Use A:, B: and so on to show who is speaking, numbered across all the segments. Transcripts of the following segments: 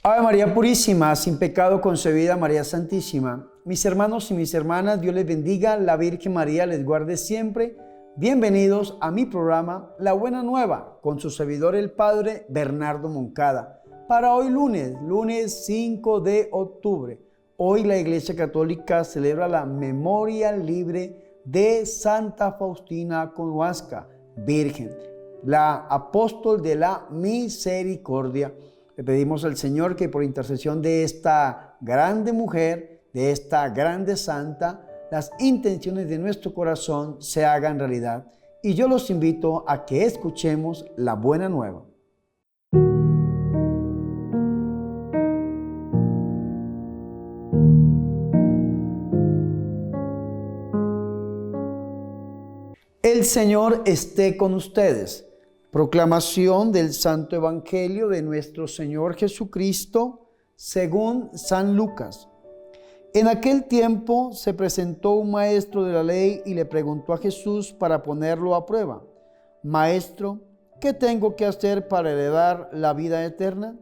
A: Ave María Purísima, sin pecado concebida, María Santísima. Mis hermanos y mis hermanas, Dios les bendiga, la Virgen María les guarde siempre. Bienvenidos a mi programa La Buena Nueva, con su servidor el Padre Bernardo Moncada. Para hoy lunes 5 de octubre. Hoy la Iglesia Católica celebra la memoria libre de Santa Faustina Kowalska, Virgen, la apóstol de la misericordia. Le pedimos al Señor que por intercesión de esta grande mujer, de esta grande santa, las intenciones de nuestro corazón se hagan realidad. Y yo los invito a que escuchemos la buena nueva. El Señor esté con ustedes. Proclamación del Santo Evangelio de nuestro Señor Jesucristo según San Lucas. En aquel tiempo se presentó un maestro de la ley y le preguntó a Jesús para ponerlo a prueba: Maestro, ¿qué tengo que hacer para heredar la vida eterna?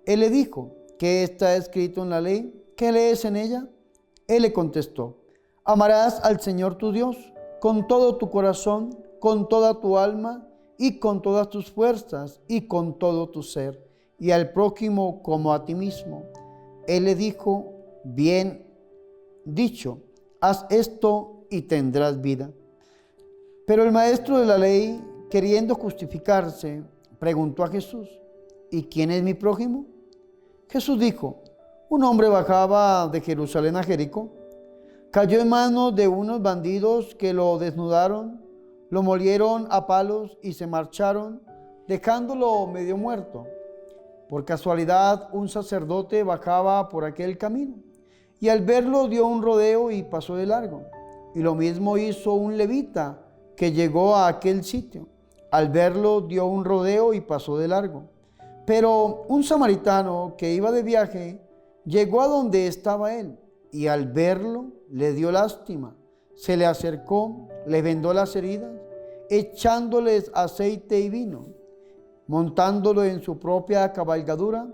A: Él le dijo: ¿qué está escrito en la ley? ¿Qué lees en ella? Él le contestó: amarás al Señor tu Dios con todo tu corazón, con toda tu alma y con todas tus fuerzas y con todo tu ser, y al prójimo como a ti mismo. Él le dijo: bien dicho, haz esto y tendrás vida. Pero el maestro de la ley, queriendo justificarse, preguntó a Jesús: ¿y quién es mi prójimo? Jesús dijo: un hombre bajaba de Jerusalén a Jericó, cayó en manos de unos bandidos que lo desnudaron, lo molieron a palos y se marcharon, dejándolo medio muerto. Por casualidad, un sacerdote bajaba por aquel camino, y al verlo dio un rodeo y pasó de largo. Y lo mismo hizo un levita que llegó a aquel sitio. Al verlo dio un rodeo y pasó de largo. Pero un samaritano que iba de viaje llegó a donde estaba él, y al verlo le dio lástima. Se le acercó, le vendó las heridas, echándoles aceite y vino. Montándolo en su propia cabalgadura,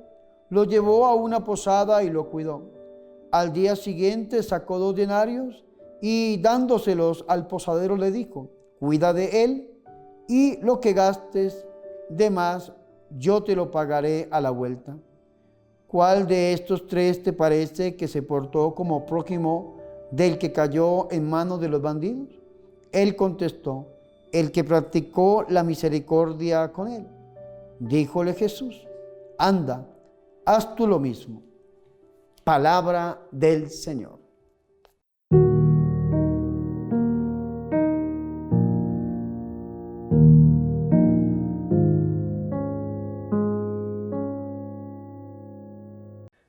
A: lo llevó a una posada y lo cuidó. Al día siguiente sacó 2 denarios y dándoselos al posadero le dijo: cuida de él y lo que gastes de más yo te lo pagaré a la vuelta. ¿Cuál de estos 3 te parece que se portó como prójimo del que cayó en manos de los bandidos? Él contestó: el que practicó la misericordia con él. Díjole Jesús: anda, haz tú lo mismo. Palabra del Señor.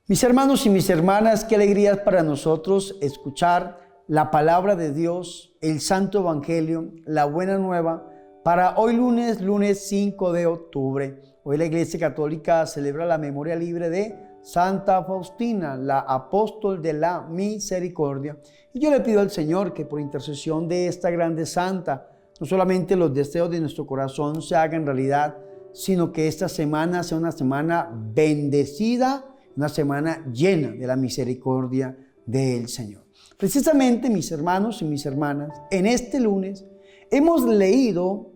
A: Mis hermanos y mis hermanas, qué alegría es para nosotros escuchar la palabra de Dios, el Santo Evangelio, la Buena Nueva, para hoy lunes 5 de octubre. Hoy la Iglesia Católica celebra la memoria libre de Santa Faustina, la apóstol de la misericordia. Y yo le pido al Señor que por intercesión de esta grande santa, no solamente los deseos de nuestro corazón se hagan realidad, sino que esta semana sea una semana bendecida, una semana llena de la misericordia del Señor. Precisamente, mis hermanos y mis hermanas, en este lunes hemos leído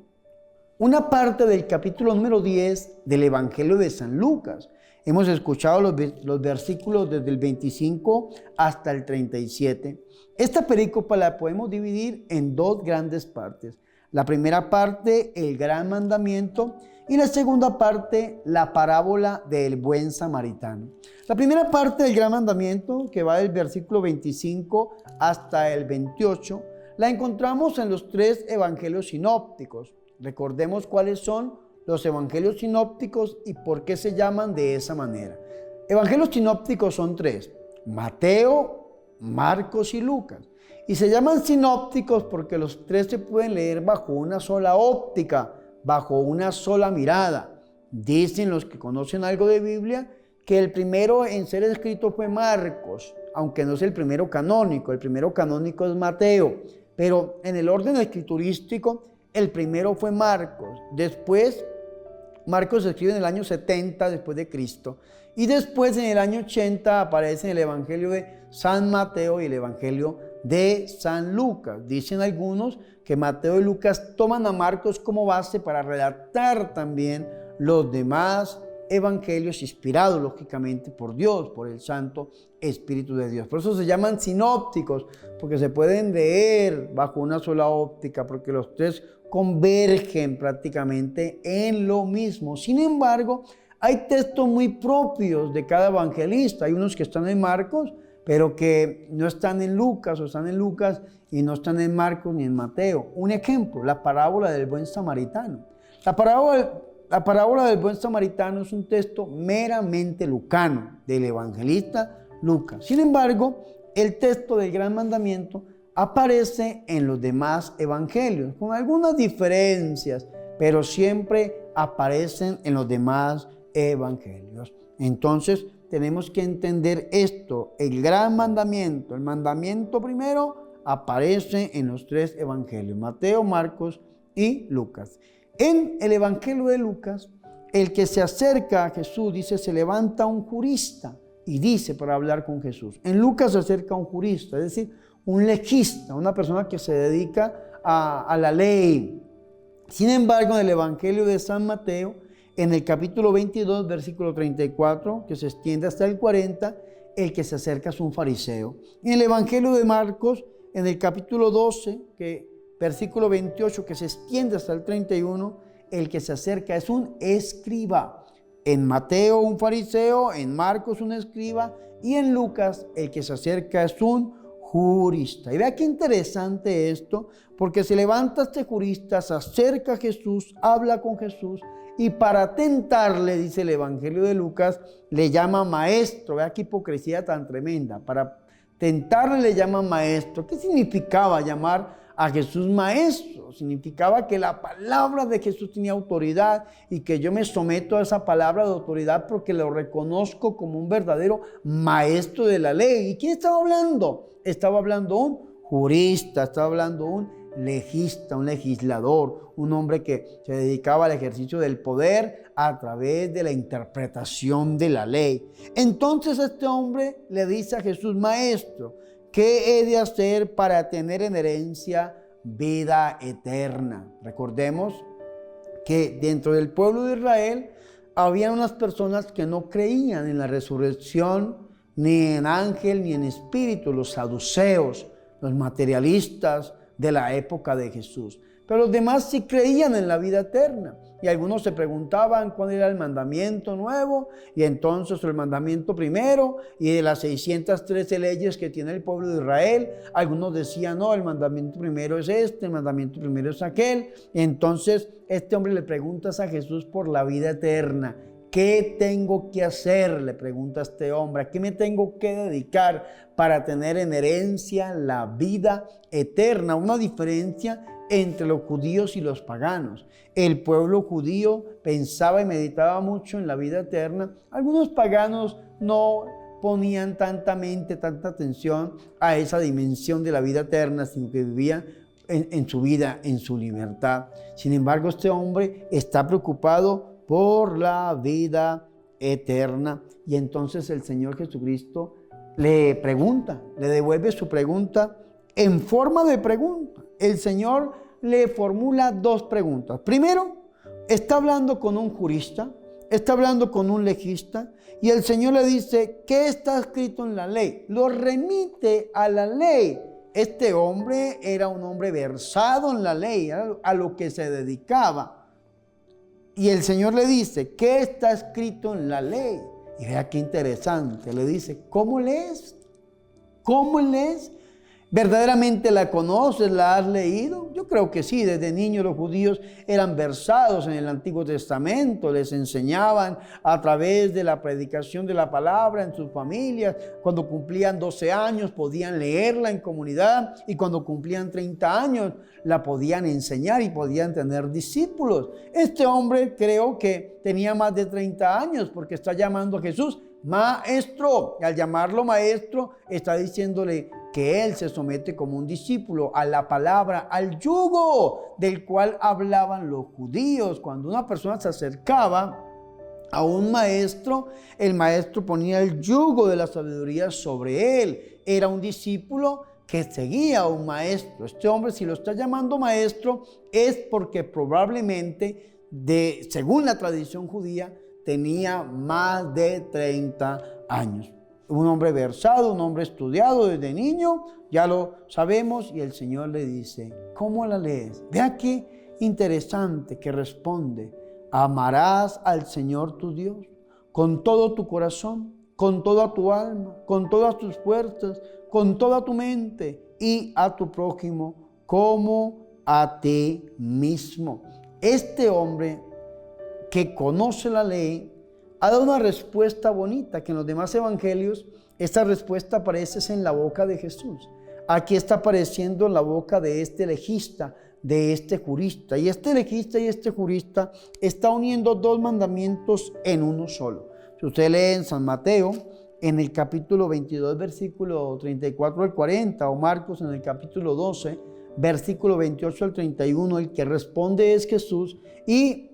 A: una parte del capítulo número 10 del Evangelio de San Lucas. Hemos escuchado los versículos desde el 25 hasta el 37. Esta perícopa la podemos dividir en 2 grandes partes. La primera parte, el gran mandamiento, y la segunda parte, la parábola del buen samaritano. La primera parte del gran mandamiento, que va del versículo 25 hasta el 28, la encontramos en los 3 evangelios sinópticos. Recordemos cuáles son los evangelios sinópticos y por qué se llaman de esa manera. Evangelios sinópticos son 3: Mateo, Marcos y Lucas. Y se llaman sinópticos porque los 3 se pueden leer bajo una sola óptica, bajo una sola mirada. Dicen los que conocen algo de Biblia que el primero en ser escrito fue Marcos, aunque no es el primero canónico. El primero canónico es Mateo, pero en el orden escriturístico el primero fue Marcos. Después Marcos se escribe en el año 70 después de Cristo. Y después en el año 80 aparece el Evangelio de San Mateo y el Evangelio de San Lucas. Dicen algunos que Mateo y Lucas toman a Marcos como base para redactar también los demás evangelios inspirados lógicamente por Dios, por el Santo Espíritu de Dios. Por eso se llaman sinópticos, porque se pueden leer bajo una sola óptica, porque los tres convergen prácticamente en lo mismo. Sin embargo, hay textos muy propios de cada evangelista. Hay unos que están en Marcos, pero que no están en Lucas, o están en Lucas y no están en Marcos ni en Mateo. Un ejemplo, la parábola del buen samaritano. La parábola del buen samaritano es un texto meramente lucano, del evangelista Lucas. Sin embargo, el texto del gran mandamiento aparece en los demás evangelios, con algunas diferencias, pero siempre aparecen en los demás evangelios. Entonces, tenemos que entender esto. El gran mandamiento, el mandamiento primero, aparece en los tres evangelios, Mateo, Marcos y Lucas. En el evangelio de Lucas, el que se acerca a Jesús, dice, se levanta un jurista y dice para hablar con Jesús. En Lucas se acerca un jurista, es decir, un legista, una persona que se dedica a la ley. Sin embargo, en el evangelio de San Mateo, en el capítulo 22, versículo 34, que se extiende hasta el 40, el que se acerca es un fariseo. En el evangelio de Marcos, en el capítulo 12, versículo 28, que se extiende hasta el 31, el que se acerca es un escriba. En Mateo un fariseo, en Marcos un escriba y en Lucas el que se acerca es un jurista. Y vea qué interesante esto, porque se levanta este jurista, se acerca a Jesús, habla con Jesús y para tentarle, dice el Evangelio de Lucas, le llama maestro. Vea qué hipocresía tan tremenda. Para tentarle le llaman maestro. ¿Qué significaba llamar a Jesús maestro? Significaba que la palabra de Jesús tenía autoridad y que yo me someto a esa palabra de autoridad porque lo reconozco como un verdadero maestro de la ley. ¿Y quién estaba hablando? Estaba hablando un jurista, estaba hablando un legista, un legislador, un hombre que se dedicaba al ejercicio del poder a través de la interpretación de la ley. Entonces este hombre le dice a Jesús, maestro, ¿qué he de hacer para tener en herencia vida eterna? Recordemos que dentro del pueblo de Israel había unas personas que no creían en la resurrección, ni en ángel, ni en espíritu, los saduceos, los materialistas de la época de Jesús. Pero los demás sí creían en la vida eterna. Y algunos se preguntaban cuál era el mandamiento nuevo, y entonces el mandamiento primero, y de las 613 leyes que tiene el pueblo de Israel, algunos decían, no, el mandamiento primero es este, el mandamiento primero es aquel. Y entonces este hombre le pregunta a Jesús por la vida eterna. ¿Qué tengo que hacer?, le pregunta a este hombre. ¿A qué me tengo que dedicar para tener en herencia la vida eterna? Una diferencia entre los judíos y los paganos. El pueblo judío pensaba y meditaba mucho en la vida eterna. Algunos paganos no ponían tanta mente, tanta atención a esa dimensión de la vida eterna, sino que vivían en su vida, en su libertad. Sin embargo, este hombre está preocupado por la vida eterna. Y entonces el Señor Jesucristo le pregunta, le devuelve su pregunta en forma de pregunta. El Señor le formula dos preguntas. Primero, está hablando con un jurista, está hablando con un legista, y el Señor le dice, ¿qué está escrito en la ley? Lo remite a la ley. Este hombre era un hombre versado en la ley, a lo que se dedicaba. Y el Señor le dice, ¿qué está escrito en la ley? Y vea qué interesante, le dice, ¿cómo lees? ¿Cómo lees? ¿Verdaderamente la conoces? ¿La has leído? Yo creo que sí. Desde niños los judíos eran versados en el Antiguo Testamento. Les enseñaban a través de la predicación de la palabra en sus familias. Cuando cumplían 12 años podían leerla en comunidad. Y cuando cumplían 30 años la podían enseñar y podían tener discípulos. Este hombre creo que tenía más de 30 años porque está llamando a Jesús maestro. Y al llamarlo maestro está diciéndole, que él se somete como un discípulo a la palabra, al yugo del cual hablaban los judíos. Cuando una persona se acercaba a un maestro, el maestro ponía el yugo de la sabiduría sobre él. Era un discípulo que seguía a un maestro. Este hombre, si lo está llamando maestro, es porque probablemente, según la tradición judía, tenía más de 30 años. Un hombre versado, un hombre estudiado desde niño, ya lo sabemos, y el Señor le dice, ¿cómo la lees? Vea qué interesante que responde: amarás al Señor tu Dios con todo tu corazón, con toda tu alma, con todas tus fuerzas, con toda tu mente, y a tu prójimo como a ti mismo. Este hombre que conoce la ley ha dado una respuesta bonita, que en los demás evangelios esta respuesta aparece en la boca de Jesús. Aquí está apareciendo en la boca de este legista, de este jurista. Y este legista y este jurista está uniendo dos mandamientos en uno solo. Si usted lee en San Mateo, en el capítulo 22, versículo 34 al 40, o Marcos en el capítulo 12, versículo 28 al 31, el que responde es Jesús, y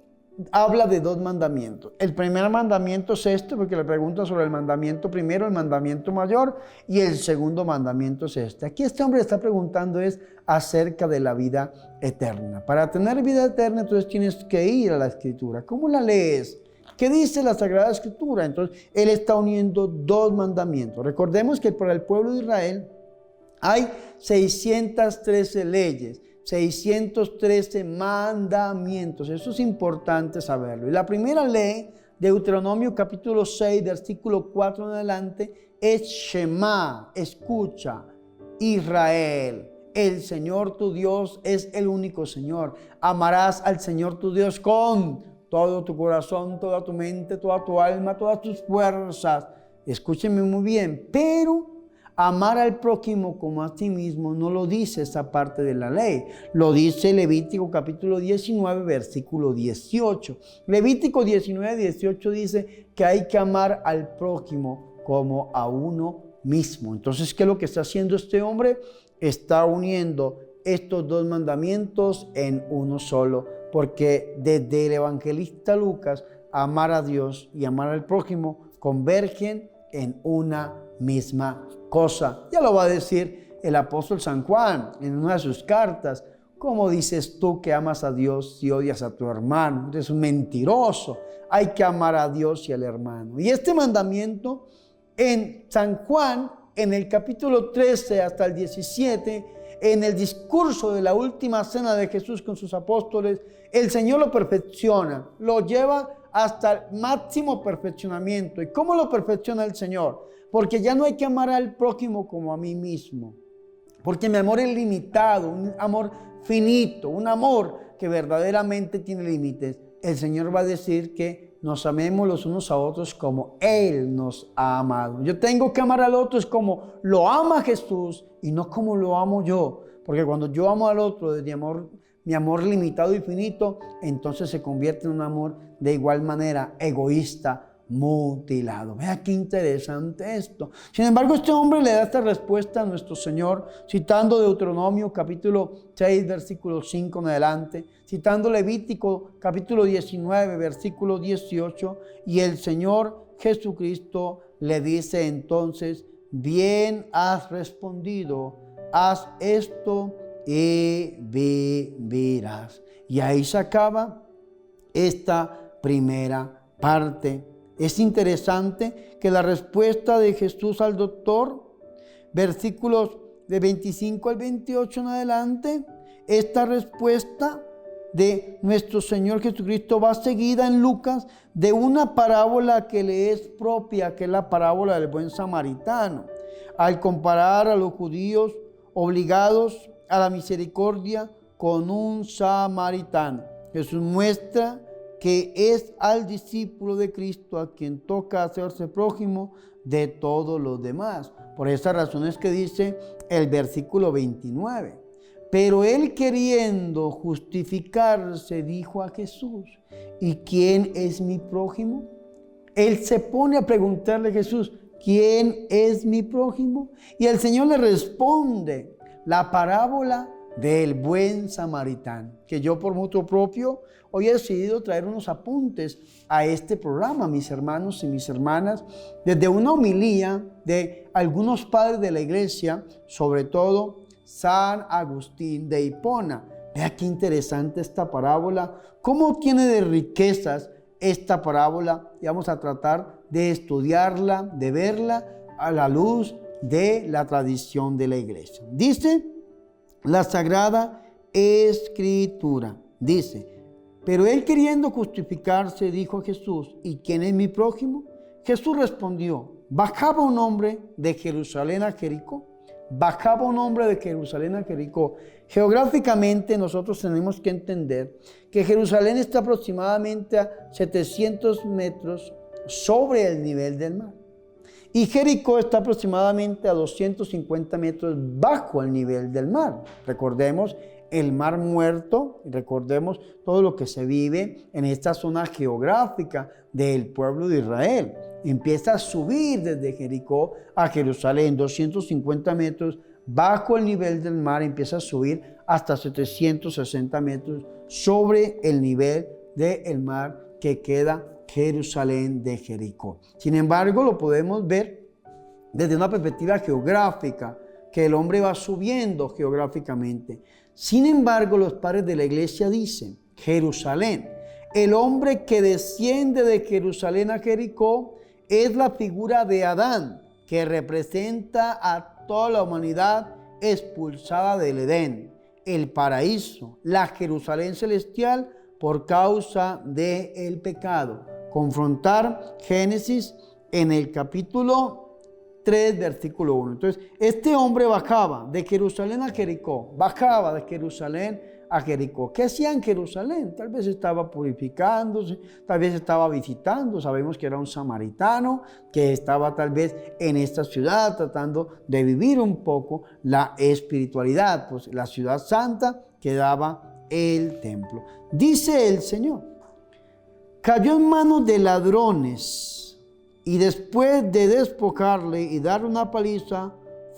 A: habla de dos mandamientos. El primer mandamiento es este, porque le pregunta sobre el mandamiento primero, el mandamiento mayor, y el segundo mandamiento es este. Aquí este hombre está preguntando es acerca de la vida eterna. Para tener vida eterna, entonces tienes que ir a la Escritura. ¿Cómo la lees? ¿Qué dice la Sagrada Escritura? Entonces, él está uniendo dos mandamientos. Recordemos que para el pueblo de Israel hay 613 leyes, 613 mandamientos. Eso es importante saberlo. Y la primera ley, Deuteronomio capítulo 6, versículo 4 en adelante, es Shema, escucha, Israel. El Señor tu Dios es el único Señor. Amarás al Señor tu Dios con todo tu corazón, toda tu mente, toda tu alma, todas tus fuerzas. Escúchenme muy bien, pero amar al prójimo como a ti mismo no lo dice esa parte de la ley. Lo dice Levítico capítulo 19, versículo 18. Levítico 19, 18 dice que hay que amar al prójimo como a uno mismo. Entonces, ¿qué es lo que está haciendo este hombre? Está uniendo estos dos mandamientos en uno solo, porque desde el evangelista Lucas, amar a Dios y amar al prójimo convergen en una misma cosa. Ya lo va a decir el apóstol San Juan en una de sus cartas. ¿Cómo dices tú que amas a Dios si odias a tu hermano? Eres un mentiroso. Hay que amar a Dios y al hermano. Y este mandamiento en San Juan, en el capítulo 13 hasta el 17, en el discurso de la última cena de Jesús con sus apóstoles, el Señor lo perfecciona, lo lleva hasta el máximo perfeccionamiento. ¿Y cómo lo perfecciona el Señor? Porque ya no hay que amar al prójimo como a mí mismo, porque mi amor es limitado, un amor finito, un amor que verdaderamente tiene límites. El Señor va a decir que nos amemos los unos a otros como Él nos ha amado. Yo tengo que amar al otro es como lo ama Jesús y no como lo amo yo. Porque cuando yo amo al otro desde mi amor limitado y finito, entonces se convierte en un amor de igual manera egoísta, mutilado. Vea qué interesante esto. Sin embargo, este hombre le da esta respuesta a nuestro Señor, citando Deuteronomio capítulo 6, versículo 5 en adelante, citando Levítico capítulo 19, versículo 18, y el Señor Jesucristo le dice entonces: bien has respondido, haz esto y vivirás. Y ahí se acaba esta primera parte. Es interesante que la respuesta de Jesús al doctor, versículos de 25 al 28 en adelante, esta respuesta de nuestro Señor Jesucristo va seguida en Lucas de una parábola que le es propia, que es la parábola del buen samaritano. Al comparar a los judíos obligados a la misericordia con un samaritano, Jesús muestra que es al discípulo de Cristo a quien toca hacerse prójimo de todos los demás. Por esa razón es que dice el versículo 29. Pero él, queriendo justificarse, dijo a Jesús: ¿y quién es mi prójimo? Él se pone a preguntarle a Jesús: ¿quién es mi prójimo? Y el Señor le responde, la parábola del buen samaritano, que yo por mutuo propio hoy he decidido traer unos apuntes a este programa, mis hermanos y mis hermanas, desde una homilía de algunos padres de la iglesia, sobre todo San Agustín de Hipona. Vea qué interesante esta parábola, cómo tiene de riquezas esta parábola, y vamos a tratar de estudiarla, de verla a la luz de la tradición de la iglesia. Dice la Sagrada Escritura, dice, pero él queriendo justificarse dijo a Jesús, ¿y quién es mi prójimo? Jesús respondió, bajaba un hombre de Jerusalén a Jericó. Bajaba un hombre de Jerusalén a Jericó. Geográficamente nosotros tenemos que entender que Jerusalén está aproximadamente a 700 metros sobre el nivel del mar. Y Jericó está aproximadamente a 250 metros bajo el nivel del mar. Recordemos el Mar Muerto, recordemos todo lo que se vive en esta zona geográfica del pueblo de Israel. Empieza a subir desde Jericó a Jerusalén, 250 metros bajo el nivel del mar, empieza a subir hasta 760 metros sobre el nivel del mar que queda Jerusalén de Jericó. Sin embargo, lo podemos ver desde una perspectiva geográfica, que el hombre va subiendo geográficamente. Sin embargo, los padres de la iglesia dicen, Jerusalén, el hombre que desciende de Jerusalén a Jericó es la figura de Adán, que representa a toda la humanidad expulsada del Edén, el paraíso, la Jerusalén celestial por causa del pecado. Confrontar Génesis en el capítulo 3, versículo 1. Entonces, este hombre bajaba de Jerusalén a Jericó, bajaba de Jerusalén a Jericó. ¿Qué hacía en Jerusalén? Tal vez estaba purificándose, tal vez estaba visitando. Sabemos que era un samaritano que estaba tal vez en esta ciudad tratando de vivir un poco la espiritualidad, pues la ciudad santa quedaba el templo. Dice el Señor, cayó en manos de ladrones y después de despojarle y darle una paliza,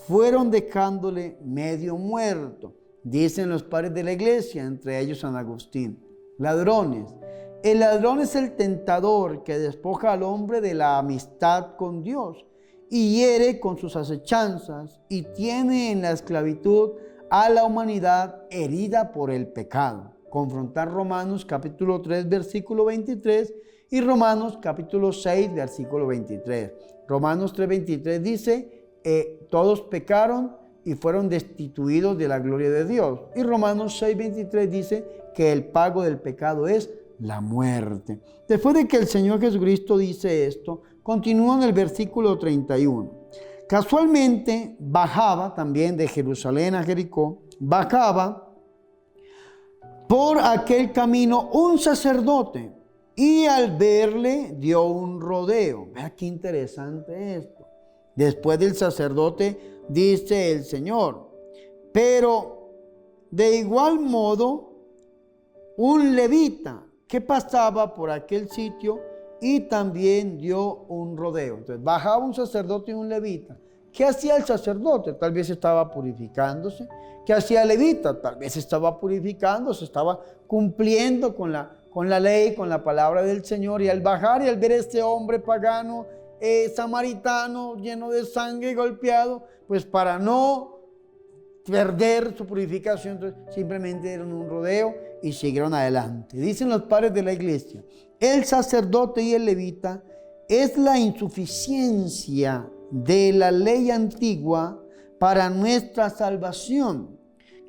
A: fueron dejándole medio muerto. Dicen los padres de la iglesia, entre ellos San Agustín, ladrones. El ladrón es el tentador que despoja al hombre de la amistad con Dios y hiere con sus acechanzas y tiene en la esclavitud a la humanidad herida por el pecado. Confrontar Romanos capítulo 3, versículo 23 y Romanos capítulo 6, versículo 23. Romanos 3, 23 dice, todos pecaron y fueron destituidos de la gloria de Dios. Y Romanos 6, 23 dice que el pago del pecado es la muerte. Después de que el Señor Jesucristo dice esto, continúa en el versículo 31. Casualmente bajaba también de Jerusalén a Jericó, bajaba por aquel camino un sacerdote y al verle dio un rodeo. Vea qué interesante esto. Después del sacerdote dice el Señor, pero de igual modo un levita que pasaba por aquel sitio y también dio un rodeo. Entonces bajaba un sacerdote y un levita. ¿Qué hacía el sacerdote? Tal vez estaba purificándose. ¿Qué hacía el levita? Tal vez estaba purificándose, estaba cumpliendo con la ley, con la palabra del Señor. Y al bajar y al ver a este hombre pagano, samaritano, lleno de sangre, golpeado, pues para no perder su purificación, entonces simplemente dieron un rodeo y siguieron adelante. Dicen los padres de la iglesia, el sacerdote y el levita es la insuficiencia de la ley antigua para nuestra salvación,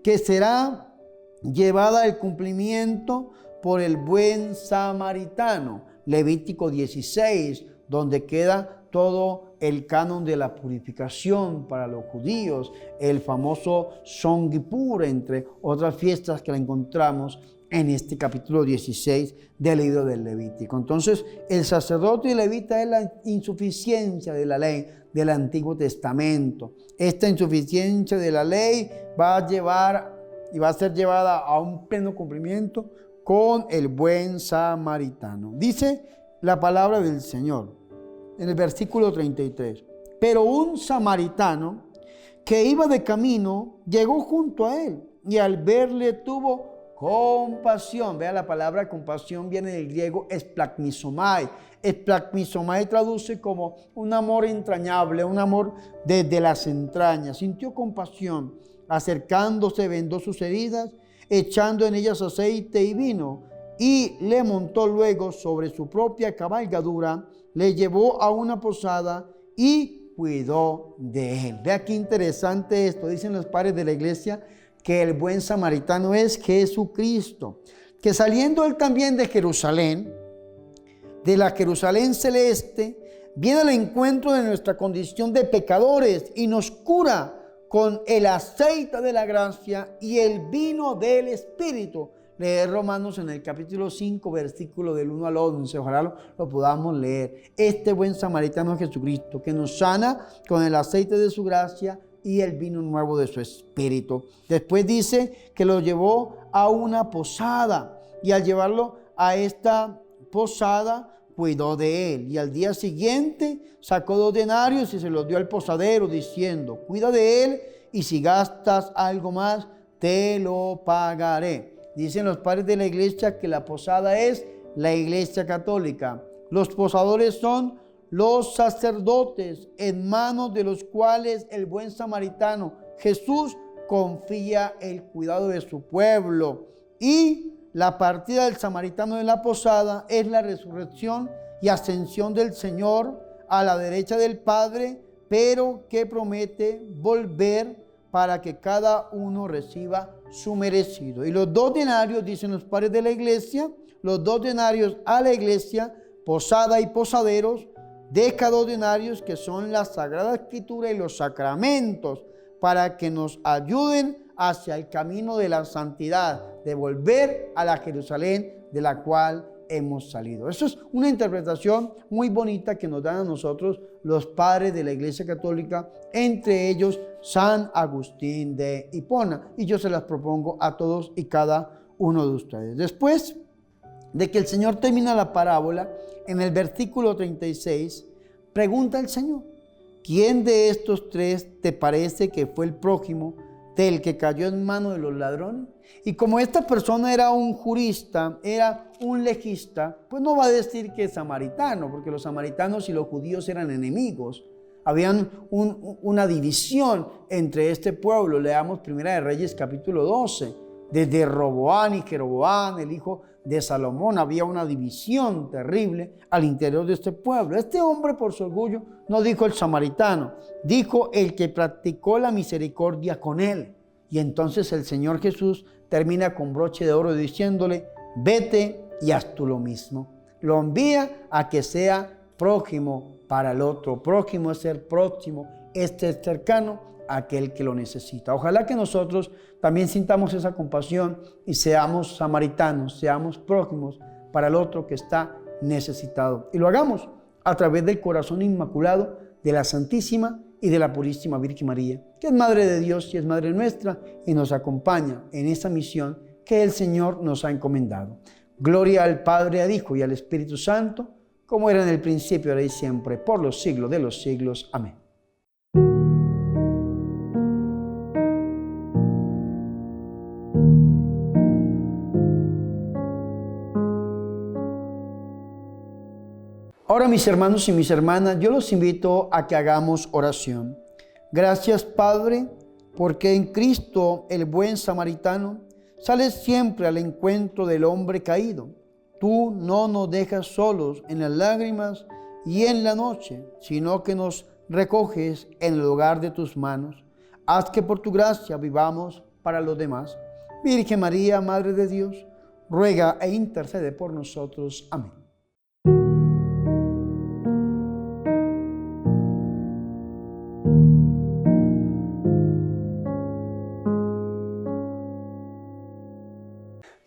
A: que será llevada al cumplimiento por el buen samaritano. Levítico 16, donde queda todo el canon de la purificación para los judíos, el famoso Yom Kippur, entre otras fiestas que la encontramos en este capítulo 16 del libro del Levítico. Entonces, el sacerdote y el levita es la insuficiencia de la ley del Antiguo Testamento. Esta insuficiencia de la ley va a llevar y va a ser llevada a un pleno cumplimiento con el buen samaritano. Dice la palabra del Señor en el versículo 33. Pero un samaritano que iba de camino llegó junto a él y al verle tuvo compasión. Vea, la palabra compasión viene del griego esplagmizomai. Esplagmizomai traduce como un amor entrañable, un amor desde las entrañas. Sintió compasión, acercándose, vendó sus heridas, echando en ellas aceite y vino, y le montó luego sobre su propia cabalgadura, le llevó a una posada y cuidó de él. Vea qué interesante esto. Dicen los padres de la iglesia que el buen samaritano es Jesucristo, que saliendo él también de Jerusalén, de la Jerusalén celeste, viene al encuentro de nuestra condición de pecadores y nos cura con el aceite de la gracia y el vino del Espíritu. Leer Romanos en el capítulo 5, versículo del 1 al 11. Ojalá lo podamos leer. Este buen samaritano es Jesucristo, que nos sana con el aceite de su gracia y el vino nuevo de su Espíritu. Después dice que lo llevó a una posada, y al llevarlo a esta posada cuidó de él, y al día siguiente sacó 2 denarios y se los dio al posadero, diciendo: cuida de él, y si gastas algo más te lo pagaré. Dicen los padres de la iglesia que la posada es la iglesia católica. Los posadores son los sacerdotes, en manos de los cuales el buen samaritano Jesús confía el cuidado de su pueblo. Y la partida del samaritano de la posada es la resurrección y ascensión del Señor a la derecha del Padre, pero que promete volver para que cada uno reciba su merecido. Y los 2 denarios, dicen los padres de la iglesia, los 2 denarios a la iglesia, posada y posaderos, de cada 2 denarios, que son la Sagrada Escritura y los sacramentos, para que nos ayuden hacia el camino de la santidad, de volver a la Jerusalén de la cual hemos salido. Eso es una interpretación muy bonita que nos dan a nosotros los padres de la Iglesia Católica, entre ellos San Agustín de Hipona, y yo se las propongo a todos y cada uno de ustedes. Después de que el Señor termina la parábola, en el versículo 36, pregunta el Señor: ¿quién de estos 3 te parece que fue el prójimo del que cayó en manos de los ladrones? Y como esta persona era un jurista, era un legista, pues no va a decir que es samaritano, porque los samaritanos y los judíos eran enemigos. Habían una división entre este pueblo. Leamos Primera de Reyes capítulo 12. Desde Roboán y Jeroboán, el hijo de Salomón, había una división terrible al interior de este pueblo. Este hombre, por su orgullo, no dijo el samaritano, dijo el que practicó la misericordia con él. Y entonces el Señor Jesús termina con broche de oro diciéndole: vete y haz tú lo mismo. Lo envía a que sea prójimo para el otro. Prójimo es ser próximo, es cercano a aquel que lo necesita. Ojalá que nosotros también sintamos esa compasión y seamos samaritanos, seamos prójimos para el otro que está necesitado. Y lo hagamos a través del corazón inmaculado de la Santísima y de la Purísima Virgen María, que es Madre de Dios y es Madre nuestra, y nos acompaña en esta misión que el Señor nos ha encomendado. Gloria al Padre, al Hijo y al Espíritu Santo, como era en el principio, ahora y siempre, por los siglos de los siglos. Amén. Ahora, mis hermanos y mis hermanas, yo los invito a que hagamos oración. Gracias, Padre, porque en Cristo, el buen samaritano, sales siempre al encuentro del hombre caído. Tú no nos dejas solos en las lágrimas y en la noche, sino que nos recoges en el hogar de tus manos. Haz que por tu gracia vivamos para los demás. Virgen María, Madre de Dios, ruega e intercede por nosotros. Amén.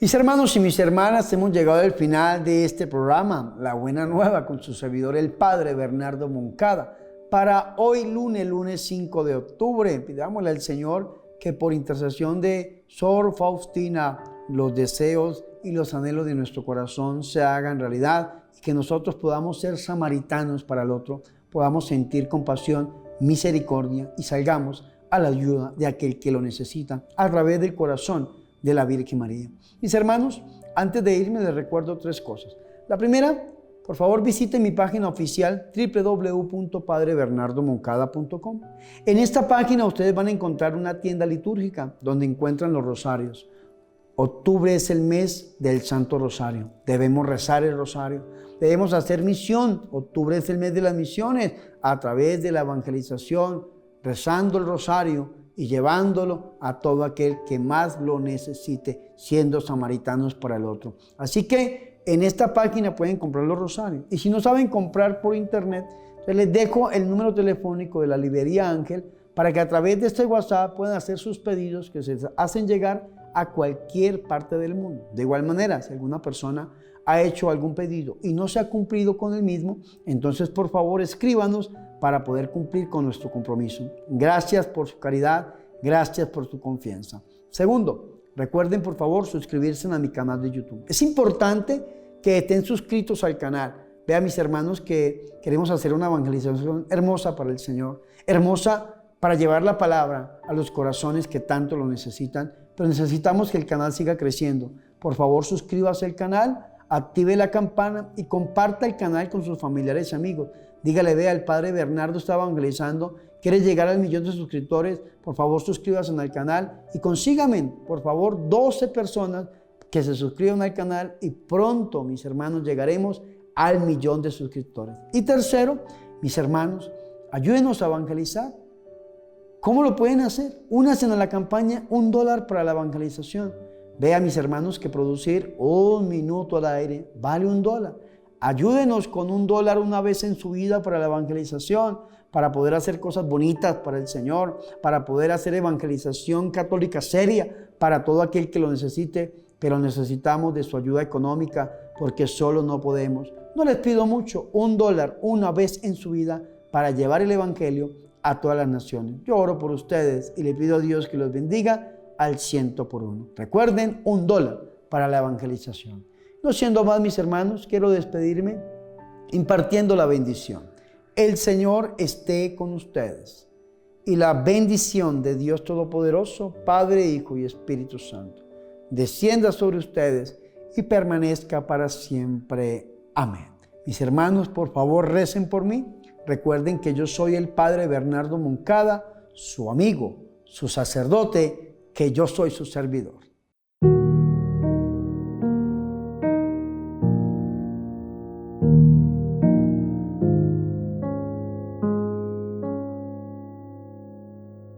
A: Mis hermanos y mis hermanas, hemos llegado al final de este programa, La Buena Nueva, con su servidor el Padre Bernardo Moncada. Para hoy lunes 5 de octubre, pidámosle al Señor que por intercesión de Sor Faustina los deseos y los anhelos de nuestro corazón se hagan realidad y que nosotros podamos ser samaritanos para el otro, podamos sentir compasión, misericordia y salgamos a la ayuda de aquel que lo necesita a través del corazón de la Virgen María. Mis hermanos, antes de irme les recuerdo 3 cosas. La primera, por favor visiten mi página oficial www.padrebernardomoncada.com. En esta página ustedes van a encontrar una tienda litúrgica donde encuentran los rosarios. Octubre es el mes del Santo Rosario. Debemos rezar el rosario. Debemos hacer misión. Octubre es el mes de las misiones a través de la evangelización, rezando el rosario y llevándolo a todo aquel que más lo necesite, siendo samaritanos para el otro. Así que en esta página pueden comprar los rosarios. Y si no saben comprar por internet, les dejo el número telefónico de la Librería Ángel para que a través de este WhatsApp puedan hacer sus pedidos que se hacen llegar a cualquier parte del mundo. De igual manera, si alguna persona ha hecho algún pedido y no se ha cumplido con el mismo, entonces por favor escríbanos para poder cumplir con nuestro compromiso. Gracias por su caridad, gracias por su confianza. Segundo, recuerden por favor suscribirse a mi canal de YouTube. Es importante que estén suscritos al canal. Vean mis hermanos que queremos hacer una evangelización hermosa para el Señor, hermosa para llevar la palabra a los corazones que tanto lo necesitan, pero necesitamos que el canal siga creciendo. Por favor, suscríbase al canal, active la campana y comparta el canal con sus familiares y amigos. Dígale, vea, el Padre Bernardo está evangelizando, quiere llegar al 1.000.000 de suscriptores, por favor suscríbase al canal y consígame, por favor, 12 personas que se suscriban al canal y pronto, mis hermanos, llegaremos al 1.000.000 de suscriptores. Y tercero, mis hermanos, ayúdenos a evangelizar. ¿Cómo lo pueden hacer? Únanse a la campaña $1 para la evangelización. Vea, mis hermanos, que producir 1 minuto al aire vale $1. Ayúdenos con $1 una vez en su vida para la evangelización, para poder hacer cosas bonitas para el Señor, para poder hacer evangelización católica seria para todo aquel que lo necesite, pero necesitamos de su ayuda económica porque solo no podemos. No les pido mucho, $1 una vez en su vida para llevar el evangelio a todas las naciones. Yo oro por ustedes y le pido a Dios que los bendiga al 100%. Recuerden, $1 para la evangelización. No siendo más, mis hermanos, quiero despedirme impartiendo la bendición. El Señor esté con ustedes y la bendición de Dios Todopoderoso, Padre, Hijo y Espíritu Santo, descienda sobre ustedes y permanezca para siempre. Amén. Mis hermanos, por favor, recen por mí. Recuerden que yo soy el Padre Bernardo Moncada, su amigo, su sacerdote, que yo soy su servidor.